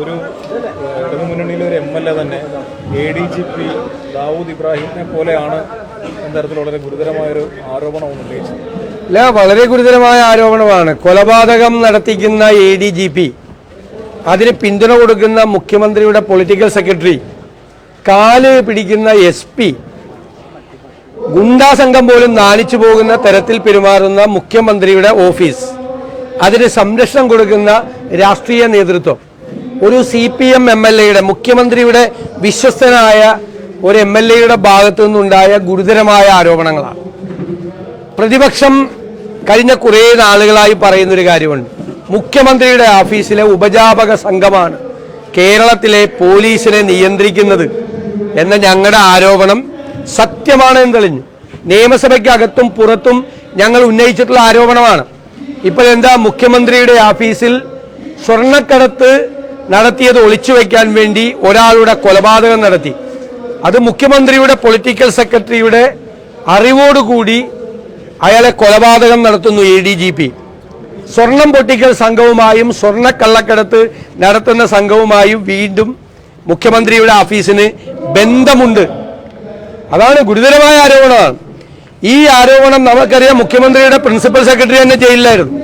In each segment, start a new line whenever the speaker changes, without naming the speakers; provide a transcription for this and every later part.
ഒരു ഇടതുമുന്നണിയിലെ ഒരു MLA തന്നെ ADGP ദാവൂദ് ഇബ്രാഹിമിനെ പോലെയാണ് എന്ന തരത്തിൽ വളരെ ഗുരുതരമായൊരു ആരോപണം ഉന്നയിച്ചത്.
അല്ല, വളരെ ഗുരുതരമായ ആരോപണമാണ്. കൊലപാതകം നടത്തിക്കുന്ന ADGP, അതിന് പിന്തുണ കൊടുക്കുന്ന മുഖ്യമന്ത്രിയുടെ പൊളിറ്റിക്കൽ സെക്രട്ടറി, കാല് പിടിക്കുന്ന SP, ഗുണ്ടാ സംഘം പോലും നാണിച്ചു പോകുന്ന തരത്തിൽ പെരുമാറുന്ന മുഖ്യമന്ത്രിയുടെ ഓഫീസ്, അതിന് സംരക്ഷണം കൊടുക്കുന്ന രാഷ്ട്രീയ നേതൃത്വം, ഒരു CPM MLA, മുഖ്യമന്ത്രിയുടെ വിശ്വസ്തനായ ഒരു MLA ഭാഗത്തു നിന്നുണ്ടായ ഗുരുതരമായ ആരോപണങ്ങളാണ്. പ്രതിപക്ഷം കഴിഞ്ഞ കുറേ നാളുകളായി പറയുന്നൊരു കാര്യമുണ്ട്. മുഖ്യമന്ത്രിയുടെ ഓഫീസിലെ ഉപജാപക സംഘമാണ് കേരളത്തിലെ പോലീസിനെ നിയന്ത്രിക്കുന്നത് എന്ന ഞങ്ങളുടെ ആരോപണം സത്യമാണ് എന്ന് തെളിഞ്ഞു. നിയമസഭയ്ക്കകത്തും പുറത്തും ഞങ്ങൾ ഉന്നയിച്ചിട്ടുള്ള ആരോപണമാണ്. ഇപ്പോഴെന്താ, മുഖ്യമന്ത്രിയുടെ ഓഫീസിൽ സ്വർണ്ണക്കടത്ത് നടത്തിയത് ഒളിച്ചു വയ്ക്കാൻ വേണ്ടി ഒരാളുടെ കൊലപാതകം നടത്തി. അത് മുഖ്യമന്ത്രിയുടെ പൊളിറ്റിക്കൽ സെക്രട്ടറിയുടെ അറിവോടുകൂടി അയാളെ കൊലപാതകം നടത്തുന്നു ADGP. സ്വർണം പൊട്ടിക്കൽ സംഘവുമായും സ്വർണ്ണക്കള്ളക്കടത്ത് നടത്തുന്ന സംഘവുമായും വീണ്ടും മുഖ്യമന്ത്രിയുടെ ഓഫീസിന് ബന്ധമുണ്ട്. അതാണ് ഗുരുതരമായ ആരോപണമാണ്. ഈ ആരോപണം നമുക്കറിയാം, മുഖ്യമന്ത്രിയുടെ പ്രിൻസിപ്പൽ സെക്രട്ടറി തന്നെ ജയിലിലായിരുന്നു.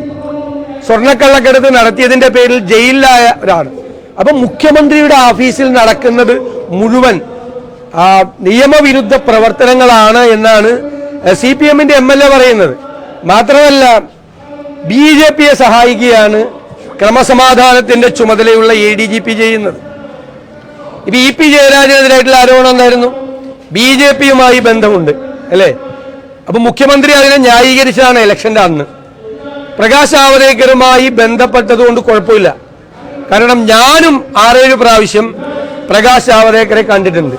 സ്വർണ്ണക്കള്ളക്കടത്ത് നടത്തിയതിന്റെ പേരിൽ ജയിലിലായ ഒരാൾ. അപ്പം മുഖ്യമന്ത്രിയുടെ ഓഫീസിൽ നടക്കുന്നത് മുഴുവൻ നിയമവിരുദ്ധ പ്രവർത്തനങ്ങളാണ് എന്നാണ് CPMന്റെ MLA പറയുന്നത്. മാത്രമല്ല, BJPയെ സഹായിക്കുകയാണ് ക്രമസമാധാനത്തിന്റെ ചുമതലയുള്ള ADGP ചെയ്യുന്നത്. ഇപ്പൊ EP ജയരാജനെതിരായിട്ടുള്ള ആരോപണം എന്തായിരുന്നു? BJPയുമായി ബന്ധമുണ്ട് അല്ലേ? അപ്പൊ മുഖ്യമന്ത്രി അതിനെ ന്യായീകരിച്ചാണ് ഇലക്ഷന്റെ അന്ന്. പ്രകാശ് ജാവദേക്കറുമായി ബന്ധപ്പെട്ടതുകൊണ്ട് കുഴപ്പമില്ല. കാരണം ഞാനും 6-7 പ്രാവശ്യം പ്രകാശ് ജാവദേക്കറെ കണ്ടിട്ടുണ്ട്.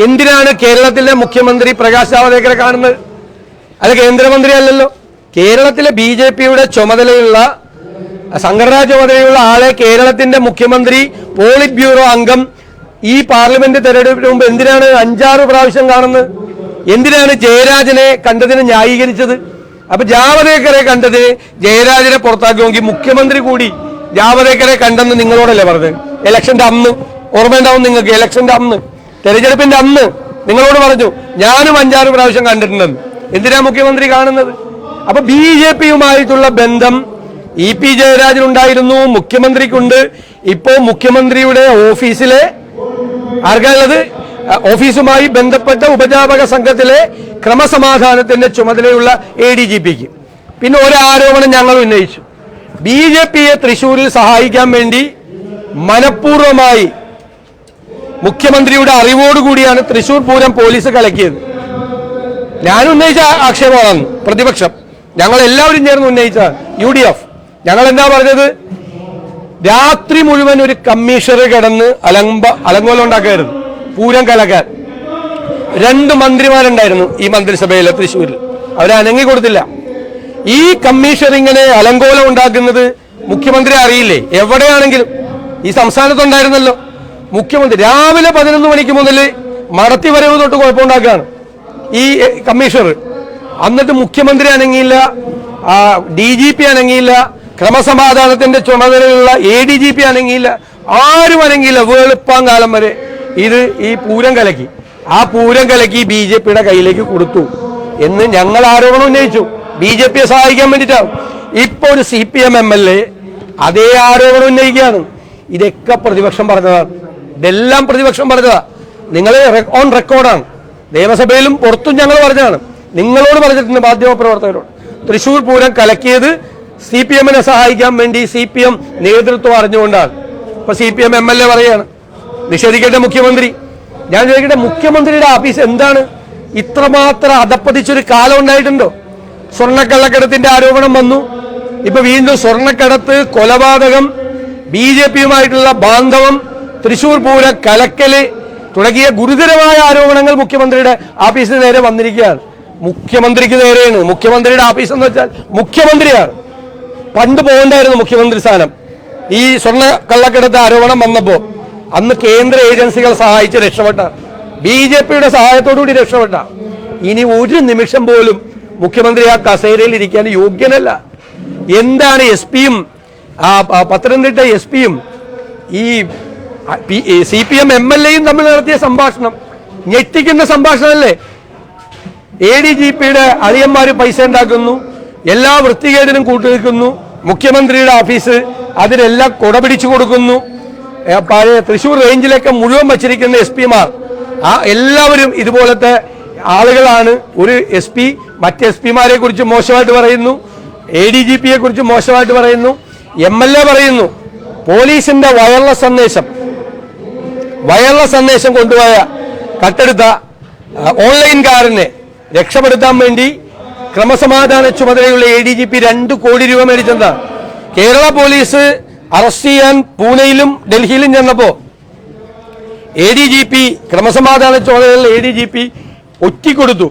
എന്തിനാണ് കേരളത്തിലെ മുഖ്യമന്ത്രി പ്രകാശ് ജാവദേക്കറെ കാണുന്നത്? അല്ല, കേന്ദ്രമന്ത്രി അല്ലല്ലോ. കേരളത്തിലെ BJPയുടെ ചുമതലയുള്ള, സംഘടനാ ചുമതലയുള്ള ആളെ കേരളത്തിന്റെ മുഖ്യമന്ത്രി, പോളിറ്റ് ബ്യൂറോ അംഗം ഈ പാർലമെന്റ് തെരഞ്ഞെടുപ്പിന് മുമ്പ് എന്തിനാണ് 5-6 പ്രാവശ്യം കാണുന്നത്? എന്തിനാണ് ജയരാജനെ കണ്ടതിന് ന്യായീകരിച്ചത്? അപ്പൊ ജാവദേക്കറെ കണ്ടതിന് ജയരാജനെ പുറത്താക്കുമെങ്കിൽ മുഖ്യമന്ത്രി കൂടി ജാവദേക്കറെ കണ്ടെന്ന് നിങ്ങളോടല്ലേ പറഞ്ഞത്? ഇലക്ഷന്റെ അന്ന് ഓർമ്മയുണ്ടാവും നിങ്ങൾക്ക്. ഇലക്ഷന്റെ അന്ന്, തെരഞ്ഞെടുപ്പിന്റെ അന്ന് നിങ്ങളോട് പറഞ്ഞു, ഞാനും 5-6 പ്രാവശ്യം കണ്ടിട്ടുണ്ടെന്ന്. എന്തിനാ മുഖ്യമന്ത്രി കാണുന്നത്? അപ്പൊ BJPയുമായിട്ടുള്ള ബന്ധം EP ജയരാജനുണ്ടായിരുന്നു, മുഖ്യമന്ത്രിക്കുണ്ട്. ഇപ്പോ മുഖ്യമന്ത്രിയുടെ ഓഫീസിലെ ആർക്കുള്ളത്? ഓഫീസുമായി ബന്ധപ്പെട്ട ഉപജാപക സംഘത്തിലെ ക്രമസമാധാനത്തിന്റെ ചുമതലയുള്ള ADGPക്ക്. പിന്നെ ഒരു ആരോപണം ഞങ്ങൾ ഉന്നയിച്ചു. BJPയെ തൃശ്ശൂരിൽ സഹായിക്കാൻ വേണ്ടി മനഃപൂർവ്വമായി മുഖ്യമന്ത്രിയുടെ അറിവോടുകൂടിയാണ് തൃശ്ശൂർ പൂരം പോലീസ് കലക്കിയത്. ഞാൻ ഉന്നയിച്ച ആക്ഷേപമാണ് പ്രതിപക്ഷം, ഞങ്ങൾ എല്ലാവരും ചേർന്ന് ഉന്നയിച്ച UDF. ഞങ്ങൾ എന്താ പറഞ്ഞത്? രാത്രി മുഴുവൻ ഒരു കമ്മീഷണർ കിടന്ന് അലങ്കോലം ഉണ്ടാക്കായിരുന്നു പൂരം കലക്കാൻ. 2 മന്ത്രിമാരുണ്ടായിരുന്നു ഈ മന്ത്രിസഭയിലെ തൃശ്ശൂരിൽ, അവരെ അനങ്ങി കൊടുത്തില്ല. ഈ കമ്മീഷണർ ഇങ്ങനെ അലങ്കോലം ഉണ്ടാക്കുന്നത് മുഖ്യമന്ത്രി അറിയില്ലേ? എവിടെയാണെങ്കിലും ഈ സംസ്ഥാനത്തുണ്ടായിരുന്നല്ലോ മുഖ്യമന്ത്രി. രാവിലെ 11 മണിക്ക് മുതൽ മടത്തി വരവ് തൊട്ട് കുഴപ്പമുണ്ടാക്കുകയാണ് ഈ കമ്മീഷണർ. എന്നിട്ട് മുഖ്യമന്ത്രി അനങ്ങിയില്ല, DGP അനങ്ങിയില്ല, ക്രമസമാധാനത്തിന്റെ ചുമതലയുള്ള ADGP അനങ്ങിയില്ല, ആരും അനങ്ങിയില്ല. വെളുപ്പാൻ കാലം വരെ ഈ പൂരം കലക്കി. ആ പൂരം കലക്കി BJPയുടെ കയ്യിലേക്ക് കൊടുത്തു എന്ന് ഞങ്ങൾ ആരോപണം ഉന്നയിച്ചു. BJPയെ സഹായിക്കാൻ വേണ്ടിയിട്ടാണ്. ഇപ്പൊ ഒരു CPM MLA അതേ ആരോപണം ഉന്നയിക്കുകയാണ്. ഇതൊക്കെ പ്രതിപക്ഷം പറഞ്ഞതാണ്. ഇതെല്ലാം പ്രതിപക്ഷം പറഞ്ഞതാ. നിങ്ങൾ ഓൺ റെക്കോർഡാണ്. നിയമസഭയിലും പുറത്തും ഞങ്ങൾ പറഞ്ഞതാണ്. നിങ്ങളോട് പറഞ്ഞിട്ടുണ്ട്, മാധ്യമ പ്രവർത്തകരോട്. തൃശ്ശൂർ പൂരം കലക്കിയത് CPMനെ സഹായിക്കാൻ വേണ്ടി CPM നേതൃത്വം അറിഞ്ഞുകൊണ്ടാണ്. ഇപ്പൊ CPM MLA പറയാണ് നിഷേധിക്കട്ടെ മുഖ്യമന്ത്രി. ഞാൻ ചോദിക്കട്ടെ, മുഖ്യമന്ത്രിയുടെ ഓഫീസ് എന്താണ്? ഇത്രമാത്രം അധപ്പതിച്ചൊരു കാലം ഉണ്ടായിട്ടുണ്ടോ? സ്വർണ്ണക്കള്ളക്കടത്തിന്റെ ആരോപണം വന്നു, ഇപ്പൊ വീണ്ടും സ്വർണ്ണക്കടത്ത്, കൊലപാതകം, BJPയുമായിട്ടുള്ള ബാന്ധവം, തൃശ്ശൂർ പൂര കലക്കല് തുടങ്ങിയ ഗുരുതരമായ ആരോപണങ്ങൾ മുഖ്യമന്ത്രിയുടെ ഓഫീസിന് നേരെ വന്നിരിക്കുകയാണ്. മുഖ്യമന്ത്രിക്ക് നേരെയാണ്. മുഖ്യമന്ത്രിയുടെ ഓഫീസ് എന്ന് വെച്ചാൽ മുഖ്യമന്ത്രിയാണ്. പണ്ട് പോകണ്ടായിരുന്നു മുഖ്യമന്ത്രി സ്ഥാനം. ഈ സ്വർണ്ണ കള്ളക്കടത്ത് ആരോപണം വന്നപ്പോൾ അന്ന് കേന്ദ്ര ഏജൻസികൾ സഹായിച്ച് രക്ഷപ്പെട്ട, BJPയുടെ സഹായത്തോടുകൂടി രക്ഷപ്പെട്ട. ഇനി ഒരു നിമിഷം പോലും മുഖ്യമന്ത്രി ആ കസേരയിൽ ഇരിക്കാൻ യോഗ്യനല്ല. എന്താണ് SP യും പത്തനംതിട്ട SP യും ഈ CPM MLA-യും തമ്മിൽ നടത്തിയ സംഭാഷണം ഞെട്ടിക്കുന്ന സംഭാഷണമല്ലേ? ADGP-യുടെ അളിയന്മാര് പൈസ ഉണ്ടാക്കുന്നു, എല്ലാ വൃത്തികേടിനും കൂട്ടുനിൽക്കുന്നു, മുഖ്യമന്ത്രിയുടെ ഓഫീസ് അതിനെല്ലാം കുടപിടിച്ചു കൊടുക്കുന്നു. പഴയ തൃശ്ശൂർ റേഞ്ചിലൊക്കെ മുഴുവൻ വച്ചിരിക്കുന്ന SP-മാർ എല്ലാവരും ഇതുപോലത്തെ ആളുകളാണ്. ഒരു SP മറ്റ് SP-മാരെ കുറിച്ച് മോശമായിട്ട് പറയുന്നു, ADGP-യെ കുറിച്ച് മോശമായിട്ട് പറയുന്നു, MLA പറയുന്നു. പോലീസിന്റെ വയർലെസ് സന്ദേശം കൊണ്ടുപോയ കട്ടെടുത്ത ഓൺലൈൻകാരനെ രക്ഷപ്പെടുത്താൻ വേണ്ടി ക്രമസമാധാന ചുമതലയുള്ള ADGP 2 കോടി രൂപ മേടിച്ചെന്താ? കേരള പോലീസ് അറസ്റ്റ് ചെയ്യാൻ പൂനെയിലും ഡൽഹിയിലും ചെന്നപ്പോ ADGP ക്രമസമാധാന ചുമതലയുള്ള ADGP ഒറ്റിക്കൊടുത്തു.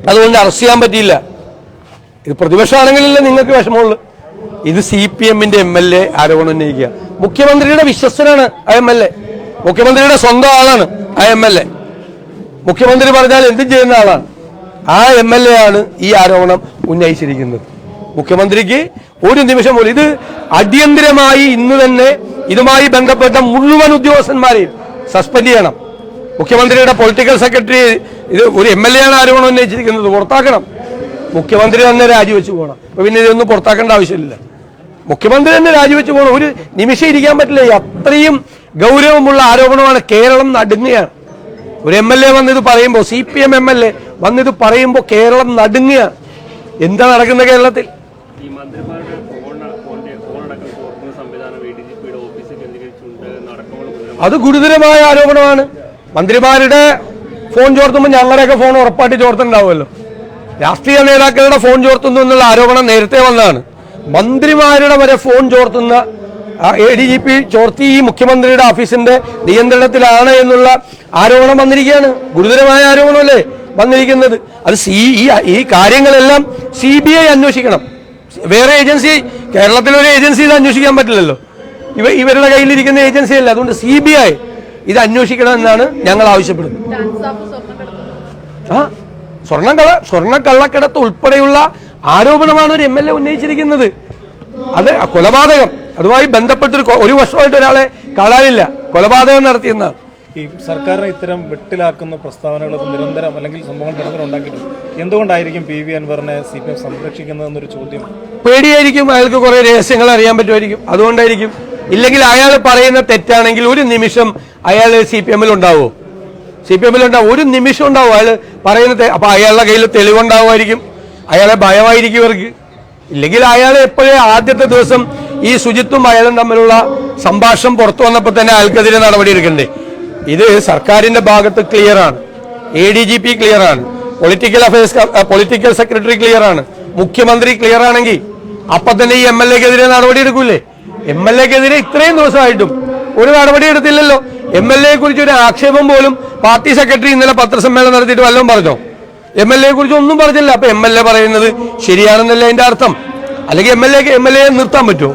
അതുകൊണ്ട് അറസ്റ്റ് ചെയ്യാൻ പറ്റിയില്ല. ഇത് പ്രതിപക്ഷമാണെങ്കിലല്ല നിങ്ങൾക്ക് വിഷമമുള്ളൂ. ഇത് CPM-ന്റെ MLA ആരോപണം ഉന്നയിക്കുക. മുഖ്യമന്ത്രിയുടെ വിശ്വസ്തനാണ് ആ MLA, മുഖ്യമന്ത്രിയുടെ സ്വന്തം ആളാണ് ആ MLA. മുഖ്യമന്ത്രി പറഞ്ഞാൽ എന്തും ചെയ്യുന്ന ആളാണ്. ആ MLA ആണ് ഈ ആരോപണം ഉന്നയിച്ചിരിക്കുന്നത്. മുഖ്യമന്ത്രിക്ക് ഒരു നിമിഷം പോലും ഇത് അടിയന്തരമായി ഇന്ന് തന്നെ ഇതുമായി ബന്ധപ്പെട്ട മുഴുവൻ ഉദ്യോഗസ്ഥന്മാരെയും സസ്പെൻഡ് ചെയ്യണം. മുഖ്യമന്ത്രിയുടെ പൊളിറ്റിക്കൽ സെക്രട്ടറി ഇത് ഒരു MLA ആണ് ആരോപണം ഉന്നയിച്ചിരിക്കുന്നത്, പുറത്താക്കണം. മുഖ്യമന്ത്രി തന്നെ രാജിവെച്ച് പോകണം. അപ്പൊ പിന്നെ ഇതൊന്നും പുറത്താക്കേണ്ട ആവശ്യമില്ല. മുഖ്യമന്ത്രി തന്നെ രാജിവെച്ച് പോകണം. ഒരു നിമിഷം ഇരിക്കാൻ പറ്റില്ല. അത്രയും ഗൗരവമുള്ള ആരോപണമാണ്. കേരളം നടുങ്ങുകയാണ്. ഒരു MLA വന്നിത് പറയുമ്പോൾ, CPM MLA വന്നിത് പറയുമ്പോൾ കേരളം നടുങ്ങുകയാണ്. എന്താ നടക്കുന്നത് കേരളത്തിൽ? അത് ഗുരുതരമായ ആരോപണമാണ്. മന്ത്രിമാരുടെ ഫോൺ ചോർത്തുമ്പോൾ ഞങ്ങളുടെയൊക്കെ ഫോൺ ഉറപ്പായിട്ട് ചോർത്തുണ്ടാവുമല്ലോ. രാഷ്ട്രീയ നേതാക്കളുടെ ഫോൺ ചോർത്തുന്നു എന്നുള്ള ആരോപണം നേരത്തെ വന്നതാണ്. മന്ത്രിമാരുടെ വരെ ഫോൺ ചോർത്തുന്ന ADGP ചോർത്തി ഈ മുഖ്യമന്ത്രിയുടെ ഓഫീസിന്റെ നിയന്ത്രണത്തിലാണ് എന്നുള്ള ആരോപണം വന്നിരിക്കുകയാണ്. ഗുരുതരമായ ആരോപണമല്ലേ വന്നിരിക്കുന്നത്? അത് ഈ കാര്യങ്ങളെല്ലാം CBI അന്വേഷിക്കണം. വേറെ ഏജൻസി, കേരളത്തിലൊരു ഏജൻസി ഇത് അന്വേഷിക്കാൻ പറ്റില്ലല്ലോ. ഇവരുടെ കയ്യിലിരിക്കുന്ന ഏജൻസി അല്ല. അതുകൊണ്ട് CBI ഇത് അന്വേഷിക്കണം എന്നാണ് ഞങ്ങൾ ആവശ്യപ്പെടുന്നത്. സ്വർണ്ണക്കള്ളക്കടത്ത് ഉൾപ്പെടെയുള്ള ആരോപണമാണ് ഒരു MLA ഉന്നയിച്ചിരിക്കുന്നത്. അത് കൊലപാതകം, അതുമായി ബന്ധപ്പെട്ടൊരു ഒരു വർഷമായിട്ട് ഒരാളെ കാണാനില്ല, കൊലപാതകം നടത്തിയെന്നാണ്.
ഈ സർക്കാരിനെ ഇത്തരം വെട്ടിലാക്കുന്ന പ്രസ്താവനകളൊക്കെ നിരന്തരം അല്ലെങ്കിൽ സംഭവങ്ങൾ നിരന്തരം ഉണ്ടാക്കിയിട്ടുണ്ട്. എന്തുകൊണ്ടായിരിക്കും PV അൻവറിനെ CPM സംരക്ഷിക്കുന്നത് എന്നൊരു ചോദ്യം.
പേടിയായിരിക്കും. അയാൾക്ക് കുറെ രഹസ്യങ്ങൾ അറിയാൻ പറ്റുമായിരിക്കും, അതുകൊണ്ടായിരിക്കും. ഇല്ലെങ്കിൽ അയാൾ പറയുന്ന തെറ്റാണെങ്കിൽ ഒരു നിമിഷം അയാൾ CPM-ൽ ഉണ്ടാവുമോ? CPM-ൽ ഉണ്ടാവും, ഒരു നിമിഷം ഉണ്ടാവും അയാൾ പറയുന്നത്. അപ്പൊ അയാളുടെ കയ്യിൽ തെളിവുണ്ടാവുമായിരിക്കും, അയാളെ ഭയമായിരിക്കും ഇവർക്ക്. ഇല്ലെങ്കിൽ അയാൾ എപ്പോഴേ ആദ്യത്തെ ദിവസം ഈ സുജിത്തും അയാളും തമ്മിലുള്ള സംഭാഷണം പുറത്തു വന്നപ്പോൾ തന്നെ അയാൾക്കെതിരെ നടപടി എടുക്കണ്ടേ? ഇത് സർക്കാരിന്റെ ഭാഗത്ത് ക്ലിയർ ആണ്, ADGP ക്ലിയർ ആണ്, പൊളിറ്റിക്കൽ സെക്രട്ടറി ക്ലിയർ ആണ്, മുഖ്യമന്ത്രി ക്ലിയർ ആണെങ്കിൽ അപ്പൊ തന്നെ ഈ MLA-ക്കെതിരെ നടപടി എടുക്കൂലേ? MLA-ക്കെതിരെ ഇത്രയും ദിവസമായിട്ടും ഒരു നടപടി എടുത്തില്ലല്ലോ. MLA-യെ കുറിച്ച് ഒരു ആക്ഷേപം പോലും പാർട്ടി സെക്രട്ടറി ഇന്നലെ പത്രസമ്മേളനം നടത്തിയിട്ട് വല്ലതും പറഞ്ഞോ? MLA-യെ കുറിച്ച് ഒന്നും പറഞ്ഞില്ല. അപ്പൊ MLA പറയുന്നത് ശരിയാണെന്നല്ലേ അതിന്റെ അർത്ഥം? അല്ലെങ്കിൽ MLA-യെ നിർത്താൻ പറ്റുമോ?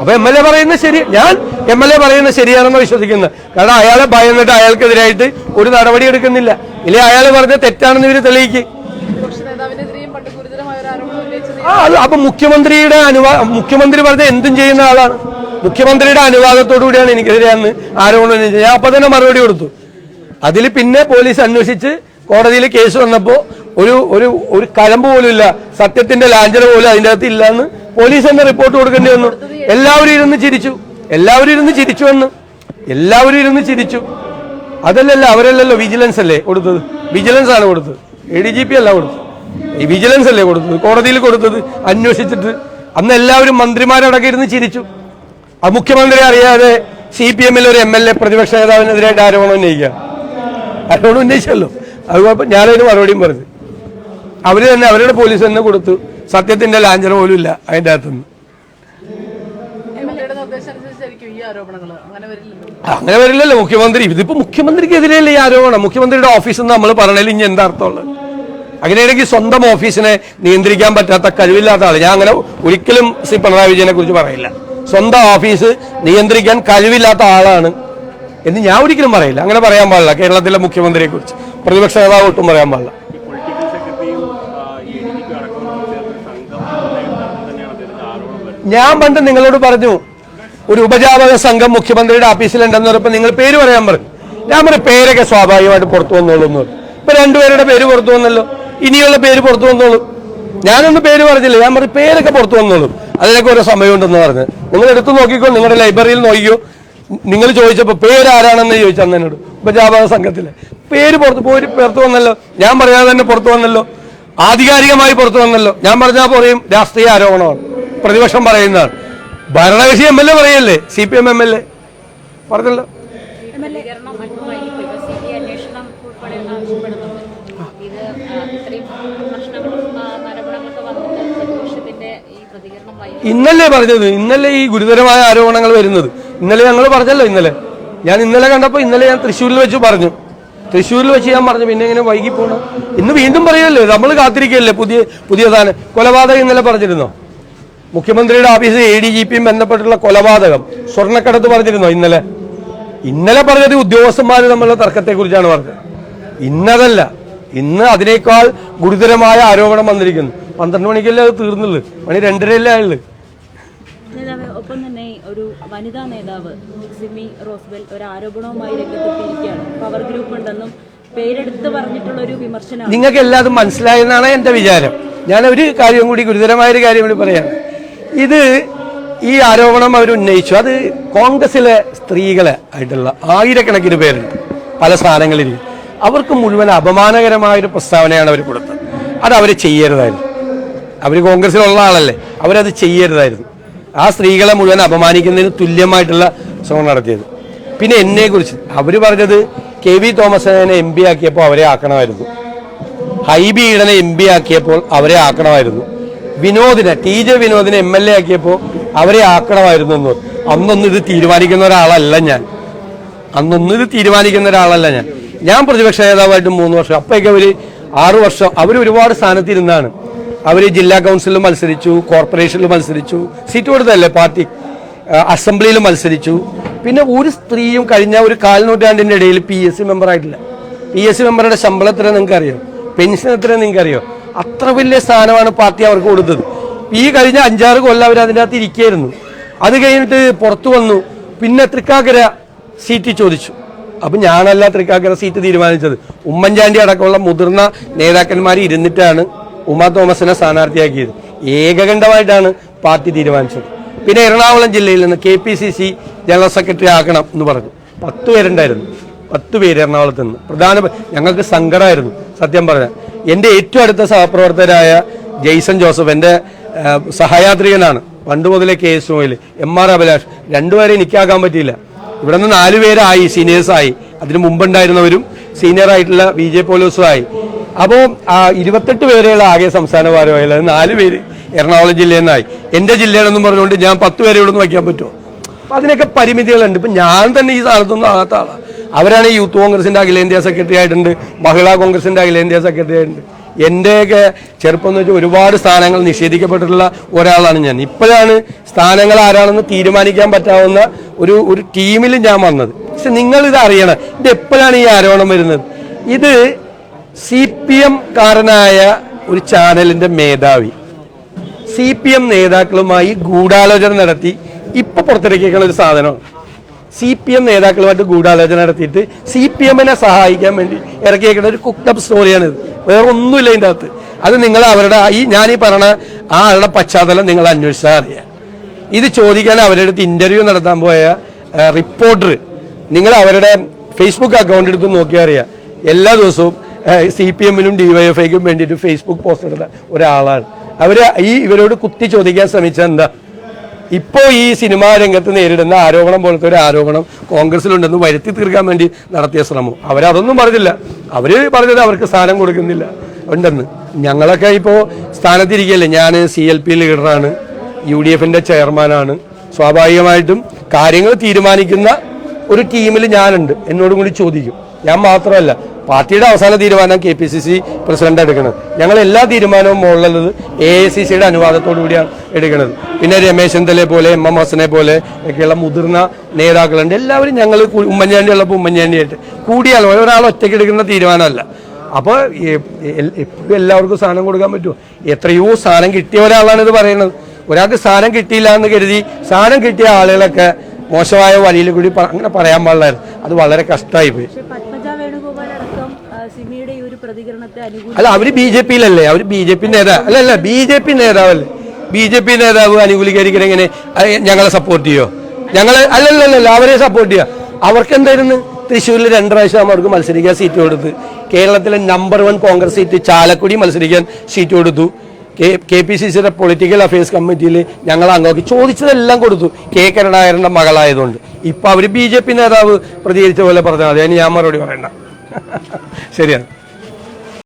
അപ്പൊ MLA പറയുന്നത് ശരി, ഞാൻ MLA പറയുന്നത് ശരിയാണെന്ന് വിശ്വസിക്കുന്നത്. കാരണം അയാളെ ഭയന്നിട്ട് അയാൾക്കെതിരായിട്ട് ഒരു നടപടി എടുക്കുന്നില്ല. ഇല്ലെങ്കിൽ അയാൾ പറഞ്ഞ തെറ്റാണെന്ന് ഇവര് തെളിയിക്കും. അപ്പൊ മുഖ്യമന്ത്രി പറഞ്ഞ എന്തും ചെയ്യുന്ന ആളാണ്. മുഖ്യമന്ത്രിയുടെ അനുവാദത്തോടു കൂടിയാണ് എനിക്കെതിരെയാന്ന് ആരോപണം ഉന്നയിച്ചത്. ഞാൻ അപ്പൊ തന്നെ മറുപടി കൊടുത്തു. അതിൽ പിന്നെ പോലീസ് അന്വേഷിച്ച് കോടതിയിൽ കേസ് വന്നപ്പോ ഒരു കഴമ്പ് പോലും ഇല്ല, സത്യത്തിന്റെ ലാഞ്ചന പോലും അതിൻ്റെ അകത്ത് ഇല്ല എന്ന് പോലീസ് തന്നെ റിപ്പോർട്ട് കൊടുക്കേണ്ടി വന്നു. എല്ലാവരും ഇരുന്ന് ചിരിച്ചു. അതല്ലല്ലോ, അവരല്ലല്ലോ, വിജിലൻസ് അല്ലേ കൊടുത്തത്. വിജിലൻസ് ആണ് കൊടുത്തത്, ADGP അല്ല കൊടുത്തത്. ഈ വിജിലൻസ് അല്ലേ കൊടുത്തത്, കോടതിയിൽ കൊടുത്തത് അന്വേഷിച്ചിട്ട്. അന്ന് എല്ലാവരും മന്ത്രിമാരടക്കം ഇരുന്ന് ചിരിച്ചു. ആ മുഖ്യമന്ത്രി അറിയാതെ CPM-ൽ ഒരു MLA പ്രതിപക്ഷ നേതാവിനെതിരായിട്ട് ആരോപണം ഉന്നയിച്ചല്ലോ. അതുകൊണ്ട് ഞാനതിന് മറുപടിയും പറഞ്ഞു. അവര് തന്നെ, അവരുടെ പോലീസ് തന്നെ കൊടുത്തു. സത്യത്തിന്റെ ലാഞ്ചന പോലും ഇല്ല അതിന്റെ അകത്തുനിന്ന്. അങ്ങനെ വരില്ലല്ലോ മുഖ്യമന്ത്രി. ഇതിപ്പോ മുഖ്യമന്ത്രിക്കെതിരെയല്ലേ ഈ ആരോപണം? മുഖ്യമന്ത്രിയുടെ ഓഫീസിൽ നിന്ന് നമ്മൾ പറഞ്ഞാൽ ഇനി എന്താ അർത്ഥമുള്ളത്? അങ്ങനെയാണെങ്കിൽ സ്വന്തം ഓഫീസിനെ നിയന്ത്രിക്കാൻ പറ്റാത്ത കഴിവില്ലാത്ത ആള്. ഞാൻ അങ്ങനെ ഒരിക്കലും ശ്രീ പിണറായി വിജയനെ കുറിച്ച് പറയില്ല. സ്വന്തം ഓഫീസ് നിയന്ത്രിക്കാൻ കഴിവില്ലാത്ത ആളാണ് എന്ന് ഞാൻ ഒരിക്കലും പറയില്ല. അങ്ങനെ പറയാൻ പാടില്ല കേരളത്തിലെ മുഖ്യമന്ത്രിയെ കുറിച്ച്. പ്രതിപക്ഷ നേതാവ് ഒട്ടും പറയാൻ പാടില്ല. ഞാൻ പണ്ട് നിങ്ങളോട് പറഞ്ഞു, ഒരു ഉപജാപക സംഘം മുഖ്യമന്ത്രിയുടെ ഓഫീസിലുണ്ടെന്ന് പറഞ്ഞപ്പോൾ നിങ്ങൾ പേര് പറയാൻ പറഞ്ഞു. ഞാൻ പറയും പേരൊക്കെ സ്വാഭാവികമായിട്ട് പുറത്തു വന്നോളൂ എന്ന് പറഞ്ഞു. ഇപ്പൊ രണ്ടുപേരുടെ പേര് പുറത്തു വന്നല്ലോ, ഇനിയുള്ള പേര് പുറത്തു വന്നോളൂ. ഞാനൊന്നും പേര് പറഞ്ഞില്ല, ഞാൻ പറയും പേരൊക്കെ പുറത്തു വന്നോളൂ, അതിനൊക്കെ ഓരോ സമയമുണ്ടെന്ന് പറഞ്ഞ്. നിങ്ങൾ എടുത്തു നോക്കിക്കോ, നിങ്ങളുടെ ലൈബ്രറിയിൽ നോക്കിക്കോ. നിങ്ങൾ ചോദിച്ചപ്പോൾ പേരാരാണെന്ന് ചോദിച്ചു അന്ന് എന്നോട്. ഉപജാപക സംഘത്തിലെ പേര് പുറത്തു വന്നല്ലോ, ഞാൻ പറയാതെ തന്നെ പുറത്തു വന്നല്ലോ, ആധികാരികമായി പുറത്തു വന്നല്ലോ. ഞാൻ പറഞ്ഞാൽ പറയും രാഷ്ട്രീയ ആരോപണമാണ്, പ്രതിപക്ഷം പറയുന്നതാണ്. ഭരണകക്ഷി MLA പറയല്ലേ, CPM MLA പറഞ്ഞല്ലോ. ഇന്നലെ പറഞ്ഞത്, ഇന്നലെ ഈ ഗുരുതരമായ ആരോപണങ്ങൾ വരുന്നത് ഇന്നലെ ഞങ്ങൾ പറഞ്ഞല്ലോ. ഞാൻ ഇന്നലെ കണ്ടപ്പോൾ ഇന്നലെ ഞാൻ തൃശ്ശൂരിൽ വെച്ച് പറഞ്ഞു, ഞാൻ പറഞ്ഞു പിന്നെ ഇങ്ങനെ വൈകി പോകണം. ഇന്ന് വീണ്ടും പറയുമല്ലേ, നമ്മൾ കാത്തിരിക്കുകയല്ലേ പുതിയ സാധനം. കൊലപാതകം ഇന്നലെ പറഞ്ഞിരുന്നോ? മുഖ്യമന്ത്രിയുടെ ഓഫീസ് ADGPയും ബന്ധപ്പെട്ടുള്ള കൊലപാതകം, സ്വർണ്ണക്കടത്ത് പറഞ്ഞിരുന്നോ ഇന്നലെ പറഞ്ഞത് ഉദ്യോഗസ്ഥന്മാർ തമ്മിലുള്ള തർക്കത്തെക്കുറിച്ചാണ് പറഞ്ഞത്. ഇന്നതല്ല, ഇന്ന് അതിനേക്കാൾ ഗുരുതരമായ ആരോപണം വന്നിരിക്കുന്നു. 12 മണിക്കല്ലേ അത് തീർന്നുള്ളൂ, മണി 2:30 ആയുള്ളൂ.
ഒപ്പം തന്നെ ഒരു വനിതാ നേതാവ് സിമി റോസ്ബെൽ ഒരു ആരോപണവുമായി രംഗത്തെത്തിയിരിക്കുകയാണ്. പവർ ഗ്രൂപ്പ് ഉണ്ടെന്നും പേരെടുത്ത് പറഞ്ഞിട്ടുള്ള ഒരു വിമർശനം.
നിങ്ങൾക്ക് എല്ലാതും മനസ്സിലായെന്നാണ് എന്റെ വിചാരം. ഞാൻ ഒരു കാര്യം കൂടി, ഗുരുതരമായൊരു കാര്യം കൂടി പറയാം. ഈ ആരോപണം അവർ ഉന്നയിച്ചു, അത് കോൺഗ്രസിലെ സ്ത്രീകളെ ആയിട്ടുള്ള ആയിരക്കണക്കിന് പേരുണ്ട് പല സ്ഥാനങ്ങളിൽ. അവർക്ക് മുഴുവൻ അപമാനകരമായൊരു പ്രസ്താവനയാണ് അവർ കൊടുത്തത്. അത് അവർ ചെയ്യരുതായിരുന്നു. അവർ കോൺഗ്രസിലുള്ള ആളല്ലേ, അവരത് ചെയ്യരുതായിരുന്നു. ആ സ്ത്രീകളെ മുഴുവൻ അപമാനിക്കുന്നതിന് തുല്യമായിട്ടുള്ള ശ്രമം നടത്തിയത്. പിന്നെ എന്നെക്കുറിച്ച് അവർ പറഞ്ഞത് KV തോമസിനെ MP ആക്കിയപ്പോൾ അവരെ ആക്കണമായിരുന്നു, ഹൈബി ഈഡനെ MP ആക്കിയപ്പോൾ അവരെ ആക്കണമായിരുന്നു, TJ വിനോദിനെ MLA ആക്കിയപ്പോൾ അവരെ ആക്കണമായിരുന്നു എന്ന്. അന്നൊന്നും ഇത് തീരുമാനിക്കുന്ന ഒരാളല്ല ഞാൻ. ഞാൻ പ്രതിപക്ഷ നേതാവായിട്ട് 3 വർഷം, അപ്പോഴേക്ക് അവർ 6 വർഷം അവർ ഒരുപാട് സ്ഥാനത്തിരുന്നാണ്. അവർ ജില്ലാ കൗൺസിലിൽ മത്സരിച്ചു, കോർപ്പറേഷനിൽ മത്സരിച്ചു, സീറ്റ് കൊടുത്തല്ലേ പാർട്ടി, അസംബ്ലിയിൽ മത്സരിച്ചു. പിന്നെ ഒരു സ്ത്രീയും കഴിഞ്ഞ ഒരു 4 നൂറ്റാണ്ടിൻ്റെ ഇടയിൽ PSC മെമ്പറായിട്ടില്ല. PSC മെമ്പറുടെ ശമ്പളം എത്ര നിങ്ങൾക്ക് അറിയോ, പെൻഷൻ എത്ര നിങ്ങൾക്ക് അറിയോ? അത്ര വലിയ സ്ഥാനമാണ് പാർട്ടി അവർക്ക് കൊടുത്തത്. ഈ കഴിഞ്ഞ 5-6 കൊല്ലം അവർ അതിൻ്റെ അകത്ത് ഇരിക്കുകയായിരുന്നു. അത് കഴിഞ്ഞിട്ട് പുറത്തു വന്നു. പിന്നെ തൃക്കാക്കര സീറ്റ് ചോദിച്ചു. അപ്പം ഞാനല്ല തൃക്കാക്കര സീറ്റ് തീരുമാനിച്ചത്, ഉമ്മൻചാണ്ടി അടക്കമുള്ള മുതിർന്ന നേതാക്കന്മാർ ഇരുന്നിട്ടാണ് ഉമാ തോമസിനെ സ്ഥാനാർത്ഥിയാക്കിയത്. ഏകകണ്ഠമായിട്ടാണ് പാർട്ടി തീരുമാനിച്ചത്. പിന്നെ എറണാകുളം ജില്ലയിൽ നിന്ന് KPCC ജനറൽ സെക്രട്ടറി ആക്കണം എന്ന് പറഞ്ഞു. 10 പേരുണ്ടായിരുന്നു, 10 പേര് എറണാകുളത്ത് നിന്ന്. ഞങ്ങൾക്ക് സങ്കടമായിരുന്നു സത്യം പറഞ്ഞാൽ. എൻ്റെ ഏറ്റവും അടുത്ത സഹപ്രവർത്തകരായ ജെയ്സൺ ജോസഫ് എൻ്റെ സഹയാത്രികനാണ്, പണ്ട് മുതലേ KSOയിൽ. MR അഭിലാഷ്, 2 പേരെ എനിക്കാക്കാൻ പറ്റിയില്ല. ഇവിടെ നിന്ന് 4 പേരായി, സീനിയേഴ്സായി. അതിന് മുമ്പുണ്ടായിരുന്നവരും സീനിയറായിട്ടുള്ള VJ പോലീസും ആയി. അപ്പോൾ 28 പേരെയുള്ള ആകെ സംസ്ഥാന ഭാരവാഹികൾ, 4 പേര് എറണാകുളം ജില്ലയിൽ നിന്നായി. എൻ്റെ ജില്ലയിലെന്നും പറഞ്ഞുകൊണ്ട് ഞാൻ 10 പേരെ ഇവിടെ നിന്ന് വയ്ക്കാൻ പറ്റുമോ? അപ്പം അതിനൊക്കെ പരിമിതികളുണ്ട്. ഇപ്പം ഞാൻ തന്നെ ഈ സ്ഥാനത്തൊന്നും ആകാത്ത ആളാണ്. അവരാണ് യൂത്ത് കോൺഗ്രസിൻ്റെ അഖിലേന്ത്യാ സെക്രട്ടറി ആയിട്ടുണ്ട്, മഹിളാ കോൺഗ്രസിൻ്റെ അഖിലേന്ത്യാ സെക്രട്ടറി ആയിട്ടുണ്ട്. എൻ്റെയൊക്കെ ചെറുപ്പം എന്ന് വെച്ചാൽ ഒരുപാട് സ്ഥാനങ്ങൾ നിഷേധിക്കപ്പെട്ടിട്ടുള്ള ഒരാളാണ് ഞാൻ. ഇപ്പോഴാണ് സ്ഥാനങ്ങൾ ആരാണെന്ന് തീരുമാനിക്കാൻ പറ്റാവുന്ന ഒരു ടീമിൽ ഞാൻ വന്നത്. പക്ഷെ നിങ്ങളിത് അറിയണം, ഇത് എപ്പോഴാണ് ഈ ആരോപണം വരുന്നത്? ഇത് CPM കാരനായ ഒരു ചാനലിൻ്റെ മേധാവി CPM നേതാക്കളുമായി ഗൂഢാലോചന നടത്തി ഇപ്പൊ പുറത്തിറക്കിയേക്കുന്ന ഒരു സാധനമാണ്. CPM നേതാക്കളുമായിട്ട് ഗൂഢാലോചന നടത്തിയിട്ട് CPM-നെ സഹായിക്കാൻ വേണ്ടി ഇറക്കിയേക്കുന്ന ഒരു കുക്ക്ഡപ്പ് സ്റ്റോറിയാണിത്. വേറെ ഒന്നുമില്ല ഇതിൻ്റെ അകത്ത്. അത് നിങ്ങൾ അവരുടെ ഞാനീ പറഞ്ഞ ആ ആളുടെ പശ്ചാത്തലം നിങ്ങൾ അന്വേഷിച്ചാൽ അറിയാം. ഇത് ചോദിക്കാൻ അവരുടെ അടുത്ത് ഇന്റർവ്യൂ നടത്താൻ പോയ റിപ്പോർട്ടർ, നിങ്ങൾ അവരുടെ ഫേസ്ബുക്ക് അക്കൗണ്ട് എടുത്ത് നോക്കിയാൽ അറിയാം. എല്ലാ ദിവസവും CPM-നും DYFIക്കും വേണ്ടിയിട്ട് ഫേസ്ബുക്ക് പോസ്റ്റ് ഇടുന്ന ഒരാളാണ്. ഇവരോട് കുത്തി ചോദിക്കാൻ ശ്രമിച്ചാൽ എന്താ, ഇപ്പോൾ ഈ സിനിമാ രംഗത്ത് നേരിടുന്ന ആരോപണം പോലത്തെ ഒരു ആരോപണം കോൺഗ്രസിലുണ്ടെന്ന് വരുത്തി തീർക്കാൻ വേണ്ടി നടത്തിയ ശ്രമം. അവരതൊന്നും പറഞ്ഞില്ല. അവർ പറഞ്ഞത് അവർക്ക് സ്ഥാനം കൊടുക്കുന്നില്ല ഉണ്ടെന്ന്. ഞങ്ങളൊക്കെ ഇപ്പോൾ സ്ഥാനത്തിരിക്കുകയല്ലേ. ഞാൻ CLP ലീഡറാണ്, UDF-ന്റെ ചെയർമാനാണ്. സ്വാഭാവികമായിട്ടും കാര്യങ്ങൾ തീരുമാനിക്കുന്ന ഒരു ടീമിൽ ഞാനുണ്ട്. എന്നോടും കൂടി ചോദിക്കും. ഞാൻ മാത്രമല്ല, പാർട്ടിയുടെ അവസാന തീരുമാനം KPCC പ്രസിഡന്റ് എടുക്കുന്നത്. ഞങ്ങൾ എല്ലാ തീരുമാനവും മുകളിലുള്ളത് AICCയുടെ അനുവാദത്തോടു കൂടിയാണ് എടുക്കുന്നത്. പിന്നെ രമേശ് ചെന്നിത്തലയെ പോലെ MM ഹസനെ പോലെ ഒക്കെയുള്ള മുതിർന്ന നേതാക്കളുണ്ട്. എല്ലാവരും ഞങ്ങൾ ഉമ്മൻചാണ്ടി ഉള്ളപ്പോൾ ഉമ്മൻചാണ്ടിയായിട്ട് കൂടിയാൽ ഒരാൾ ഒറ്റയ്ക്ക് എടുക്കുന്ന തീരുമാനമല്ല. അപ്പോൾ എപ്പോഴും എല്ലാവർക്കും സ്ഥാനം കൊടുക്കാൻ പറ്റുമോ? എത്രയോ സ്ഥാനം കിട്ടിയ ഒരാളാണ് ഇത് പറയുന്നത്. ഒരാൾക്ക് സ്ഥാനം കിട്ടിയില്ല എന്ന് കരുതി സ്ഥാനം കിട്ടിയ ആളുകളൊക്കെ മോശമായ വഴിയിൽ കൂടി അങ്ങനെ പറയാൻ പാടില്ലായിരുന്നു. അത് വളരെ കഷ്ടമായി പോയി.
പക്ഷേ പത്മജ വേണുഗോപാൽ അടക്കം സിമിയുടെ ഈ ഒരു പ്രതികരണത്തെ
അല്ല, അവര് BJP യിലല്ലേ, അവര് BJP നേതാവ് അല്ല BJP നേതാവല്ലേ. BJP നേതാവ് അനുകൂലീകരിക്കണം എങ്ങനെ ഞങ്ങളെ സപ്പോർട്ട് ചെയ്യോ? ഞങ്ങള് അല്ലല്ലല്ല അവരെ സപ്പോർട്ട് ചെയ്യുക. അവർക്ക് എന്തായിരുന്നു തൃശ്ശൂരിൽ 2 പ്രാവശ്യം അവർക്ക് മത്സരിക്കാൻ സീറ്റ് കൊടുത്ത്, കേരളത്തിലെ നമ്പർ 1 കോൺഗ്രസ് സീറ്റ് ചാലക്കുടി മത്സരിക്കാൻ സീറ്റ് കൊടുത്തു, KPCCയുടെ പൊളിറ്റിക്കൽ അഫയേഴ്സ് കമ്മിറ്റിയിൽ ഞങ്ങൾ അങ്ങോട്ട് ചോദിച്ചതെല്ലാം കൊടുത്തു, കെ കരുണാകരന്റെ മകളായതുകൊണ്ട്. ഇപ്പൊ അവര് BJP നേതാവ് പ്രതികരിച്ച പോലെ പറഞ്ഞാൽ മതി, അതിന് ഞാൻ മറുപടി പറയണ്ട. ശരിയാണ്.